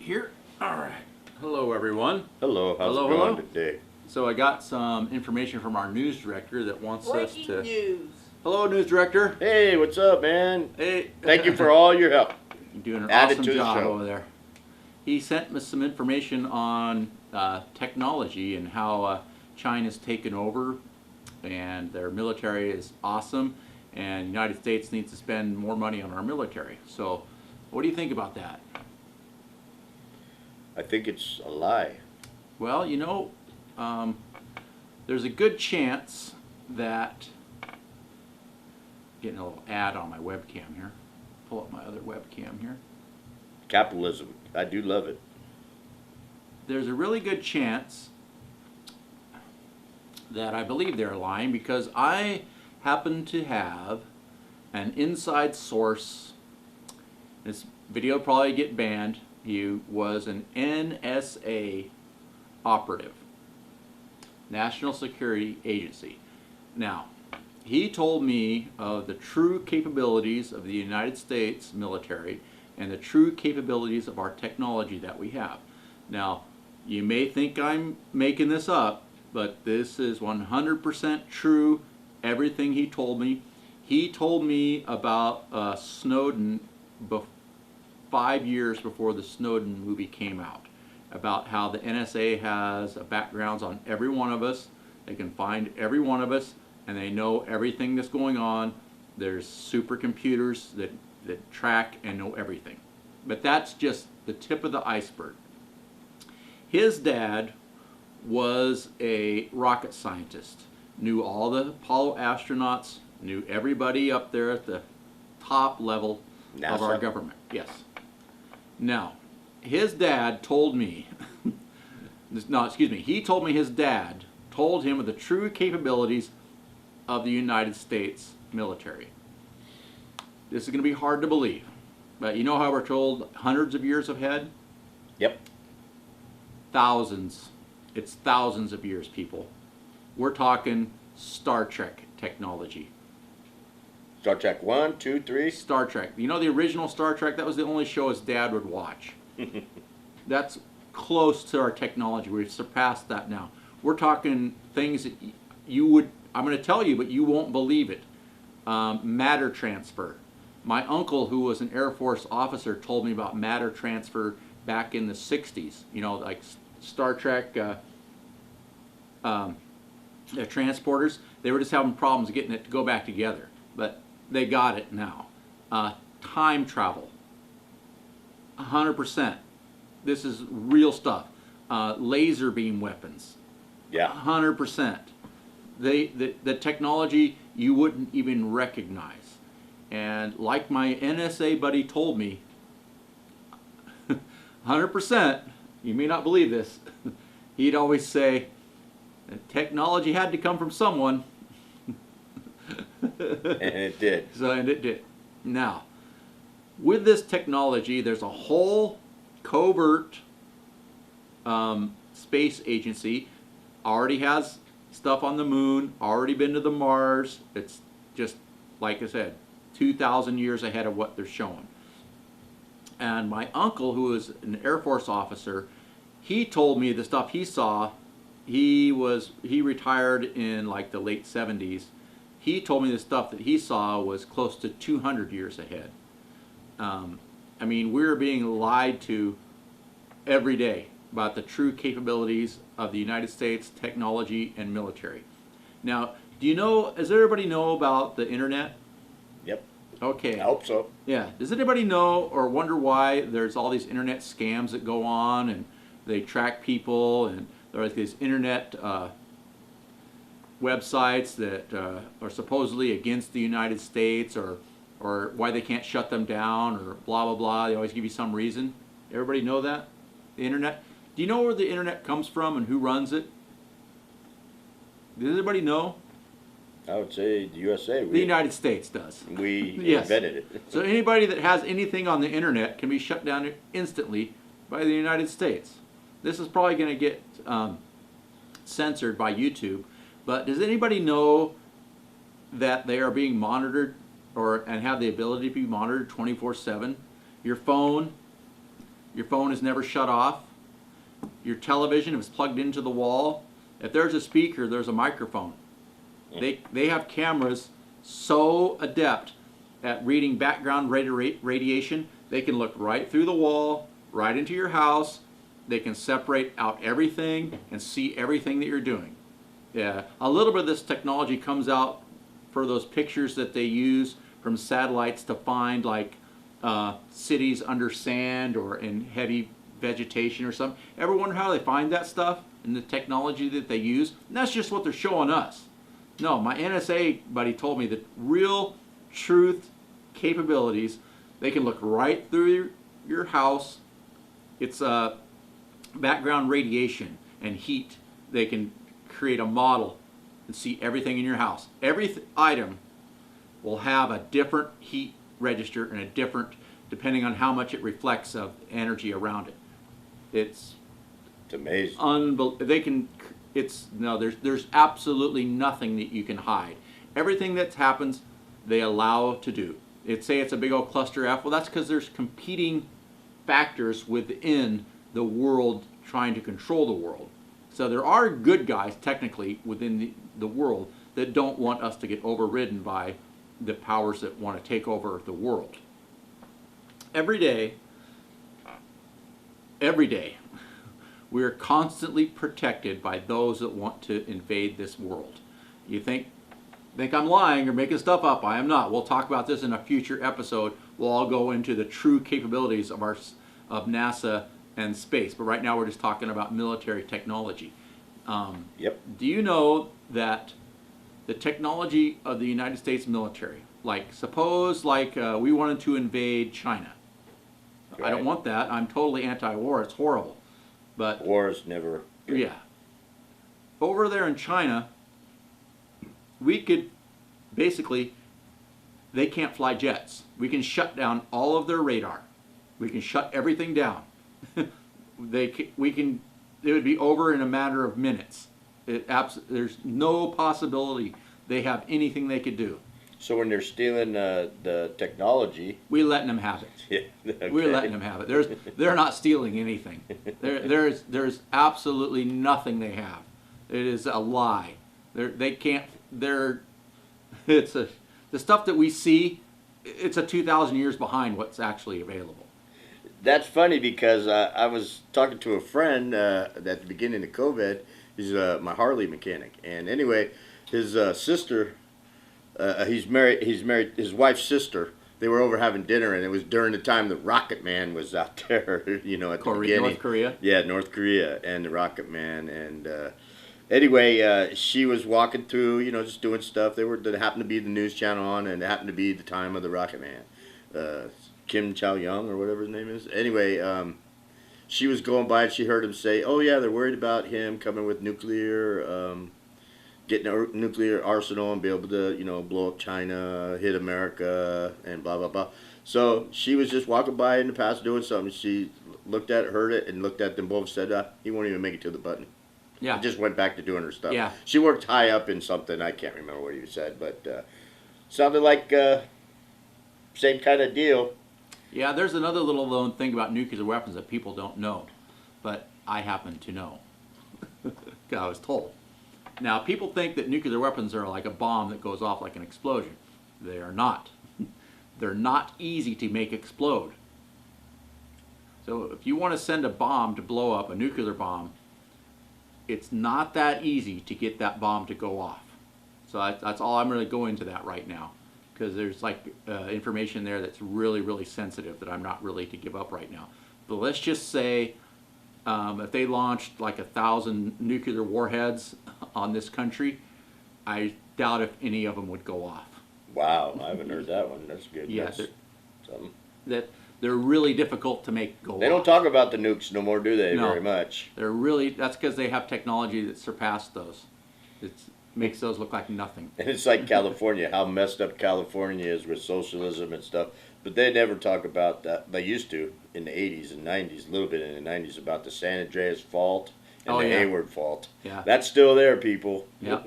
here. All right. Hello, everyone. Hello, how's Hello, it going hello. today? So I got some information from our news director that wants us Breaking to. news. Hello, news director. Hey, what's up, man? Hey. Thank you for all your help. You're doing an Added awesome to the job show. over there. He sent us some information on technology and how China's taken over, and their military is awesome, and the United States needs to spend more money on our military. So, what do you think about that? I think it's a lie. Well, there's a good chance that, getting a little ad on my webcam here, pull up my other webcam here. Capitalism. I do love it. There's a really good chance that I believe they're lying because I happen to have an inside source. This video will probably get banned. He was an NSA operative, National Security Agency. Now, he told me of the true capabilities of the United States military and the true capabilities of our technology that we have. Now, you may think I'm making this up, but this is 100% true, everything he told me. He told me about Snowden 5 years before the Snowden movie came out, about how the NSA has backgrounds on every one of us. They can find every one of us, and they know everything that's going on. There's supercomputers that track and know everything. But that's just the tip of the iceberg. His dad was a rocket scientist, knew all the Apollo astronauts, knew everybody up there at the top level of our NASA? government. Yes. Now, his dad told me, he told me his dad told him of the true capabilities of the United States military. This is going to be hard to believe, but you know how we're told hundreds of years ahead? Yep. Thousands. It's thousands of years, people. We're talking Star Trek technology. Star Trek 1, 2, 3. Star Trek. You know the original Star Trek? That was the only show his dad would watch. That's close to our technology. We've surpassed that now. We're talking things that you would, I'm going to tell you, but you won't believe it. Matter transfer. My uncle, who was an Air Force officer, told me about matter transfer back in the 60s. You know, like Star Trek transporters, they were just having problems getting it to go back together. But they got it now. Time travel. 100%. This is real stuff. Laser beam weapons. Yeah. 100%. The technology you wouldn't even recognize. And like my NSA buddy told me, 100%, you may not believe this, he'd always say, technology had to come from someone. And it did. And it did. Now, with this technology, there's a whole covert space agency, already has stuff on the moon, already been to the Mars. It's just, like I said, 2,000 years ahead of what they're showing. And my uncle, who is an Air Force officer, he told me the stuff he saw. He retired in like the late 70s. He told me the stuff that he saw was close to 200 years ahead. I mean, we're being lied to every day about the true capabilities of the United States technology and military. Now, does everybody know about the internet? Yep. Okay. I hope so. Yeah. Does anybody know or wonder why there's all these internet scams that go on and they track people, and there are these internet websites that are supposedly against the United States, or why they can't shut them down, or blah, blah, blah. They always give you some reason. Everybody know that? The internet? Do you know where the internet comes from and who runs it? Does anybody know? I would say the USA. The United States does. We Yes. invented it. So anybody that has anything on the internet can be shut down instantly by the United States. This is probably going to get censored by YouTube, but does anybody know that they are being monitored and have the ability to be monitored 24/7? Your phone, Your phone is never shut off. Your television is plugged into the wall. If there's a speaker, there's a microphone. They have cameras so adept at reading background radiation, they can look right through the wall, right into your house. They can separate out everything and see everything that you're doing. Yeah, a little bit of this technology comes out for those pictures that they use from satellites to find like cities under sand or in heavy vegetation or something. Ever wonder how they find that stuff and the technology that they use? And that's just what they're showing us. No, my NSA buddy told me that real truth capabilities, they can look right through your house. It's background radiation and heat. They can create a model and see everything in your house. Every item will have a different heat register and a different, depending on how much it reflects of energy around it. It's amazing. They can. There's absolutely nothing that you can hide. Everything that happens, they allow to do. Say it's a big old cluster F. Well, that's because there's competing factors within the world trying to control the world. So there are good guys technically within the world that don't want us to get overridden by the powers that want to take over the world. Every day, we are constantly protected by those that want to invade this world. You think I'm lying or making stuff up? I am not. We'll talk about this in a future episode. We'll all go into the true capabilities of NASA and space. But right now we're just talking about military technology. Yep. Do you know that the technology of the United States military, suppose we wanted to invade China. Right. I don't want that. I'm totally anti-war. It's horrible. But war is never good. Yeah. Over there in China, we could basically, they can't fly jets. We can shut down all of their radar. We can shut everything down. It would be over in a matter of minutes. There's no possibility they have anything they could do. So when they're stealing the technology, we're letting them have it. Yeah, okay. We're letting them have it. They're not stealing anything. There's absolutely nothing they have. It is a lie. The stuff that we see, it's 2,000 years behind what's actually available. That's funny because I was talking to a friend at the beginning of COVID. He's my Harley mechanic, and anyway, his sister. He's married. His wife's sister. They were over having dinner, and it was during the time the Rocket Man was out there. At the beginning. North Korea. Yeah, North Korea and the Rocket Man. And anyway, she was walking through, just doing stuff. There happened to be the news channel on, and it happened to be the time of the Rocket Man, Kim Chow Young or whatever his name is. Anyway, she was going by, and she heard him say, "Oh yeah, they're worried about him coming with nuclear." Getting a nuclear arsenal and be able to, blow up China, hit America, and blah, blah, blah. So she was just walking by in the past doing something. She looked at it, heard it, and looked at them both and said, he won't even make it to the button. Yeah. Just went back to doing her stuff. Yeah. She worked high up in something. I can't remember what you said, but sounded like same kind of deal. Yeah, there's another little known thing about nuclear weapons that people don't know, but I happen to know. I was told. Now, people think that nuclear weapons are like a bomb that goes off like an explosion. They are not. They're not easy to make explode. So if you want to send a bomb to blow up, a nuclear bomb, it's not that easy to get that bomb to go off. So that's all I'm really going to that right now, because there's information there that's really, really sensitive that I'm not really to give up right now. But let's just say if they launched 1,000 nuclear warheads on this country, I doubt if any of them would go off. Wow, I haven't heard that one. That's good. Yeah, That's they're really difficult to make go off. They don't talk about the nukes no more, do they? No. Very much. That's because they have technology that surpassed those. It makes those look like nothing. And it's like California, how messed up California is with socialism and stuff. But they never talk about that. They used to in the 80s and 90s, a little bit in the 90s, about the San Andreas fault and the Hayward fault. Yeah. That's still there, people. Yeah.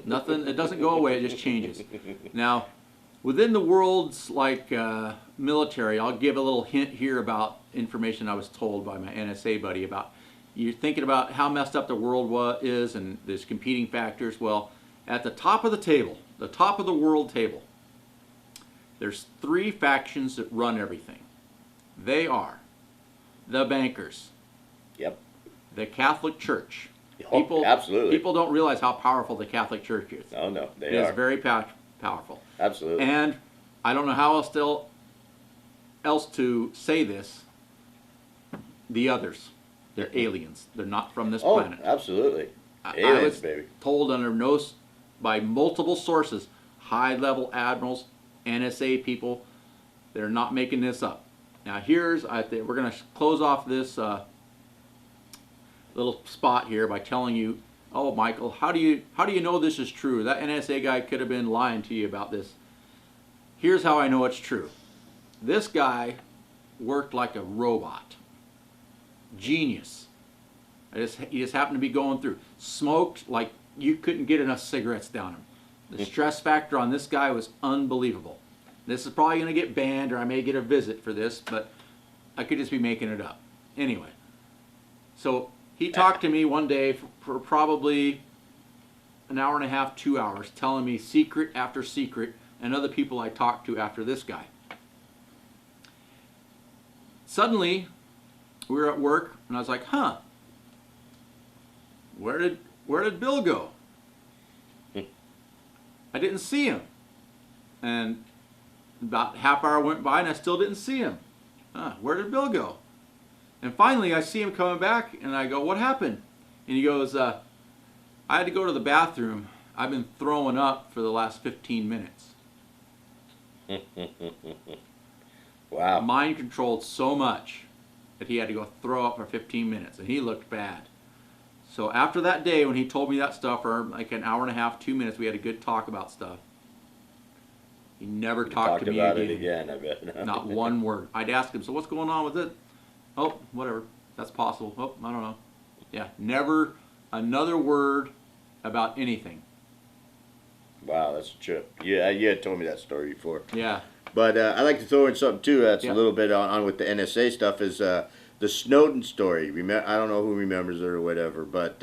Nothing. It doesn't go away. It just changes. Now, within the world's military, I'll give a little hint here about information I was told by my NSA buddy about. You're thinking about how messed up the world is, and there's competing factors. Well, at the top of the table, the top of the world table, there's 3 factions that run everything. They are the bankers, Yep. the Catholic Church. Oh, absolutely. People don't realize how powerful the Catholic Church is. Oh no, they It are is very powerful. absolutely. And I don't know how else to say this. The others, they're aliens. They're not from this Oh, planet. absolutely. I Aliens, was baby. told by multiple sources, high-level admirals, NSA people, they're not making this up. Now here's, we're going to close off this little spot here by telling you, oh Michael, how do you know this is true? That NSA guy could have been lying to you about this. Here's how I know it's true. This guy worked like a robot. Genius. He just happened to be going through. Smoked like you couldn't get enough cigarettes down him. The stress factor on this guy was unbelievable. This is probably going to get banned, or I may get a visit for this, but I could just be making it up. Anyway, so he talked to me one day for probably an hour and a half, 2 hours, telling me secret after secret, and other people I talked to after this guy. Suddenly, we were at work, and I was like, huh, where did Bill go? I didn't see him. And about half hour went by and I still didn't see him. Where did Bill go? And finally I see him coming back and I go, what happened? And he goes, I had to go to the bathroom. I've been throwing up for the last 15 minutes. Wow. Mind controlled so much that he had to go throw up for 15 minutes, and he looked bad. So after that day, when he told me that stuff for like an hour and a half, 2 minutes, we had a good talk about stuff. He never talked to me about again. it again, I bet. Not one word. I'd ask him, so what's going on with it? Oh, whatever. That's possible. Oh, I don't know. Yeah, never another word about anything. Wow, that's a trip. Yeah, you had told me that story before. Yeah. But I'd like to throw in something too. That's Yeah. a little bit on with the NSA stuff. Is the Snowden story? I don't know who remembers it or whatever, but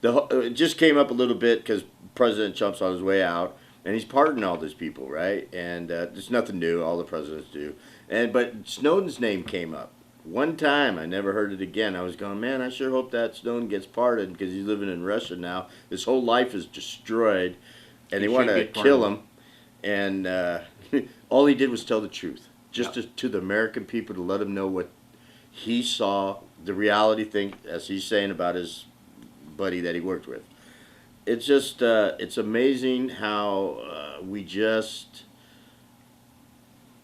it just came up a little bit because President Trump's on his way out, and he's pardoning all these people, right? And it's nothing new. All the presidents do. But Snowden's name came up one time. I never heard it again. I was going, man, I sure hope that Snowden gets pardoned because he's living in Russia now. His whole life is destroyed, and they want to kill him. And all he did was tell the truth, just to the American people, to let them know what he saw, the reality thing, as he's saying about his buddy that he worked with. It's just, it's amazing how we just,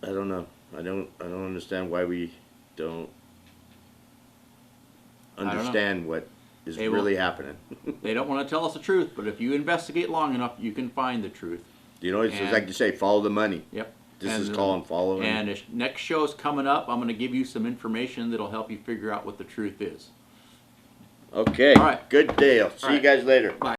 I don't know. I don't understand why we don't understand what is really happening. They don't want to tell us the truth, but if you investigate long enough, you can find the truth. You know, it's like you say, follow the money. Yep. This is calling following. And the next show is coming up. I'm going to give you some information that'll help you figure out what the truth is. Okay. All right. Good deal. See you guys later. Bye.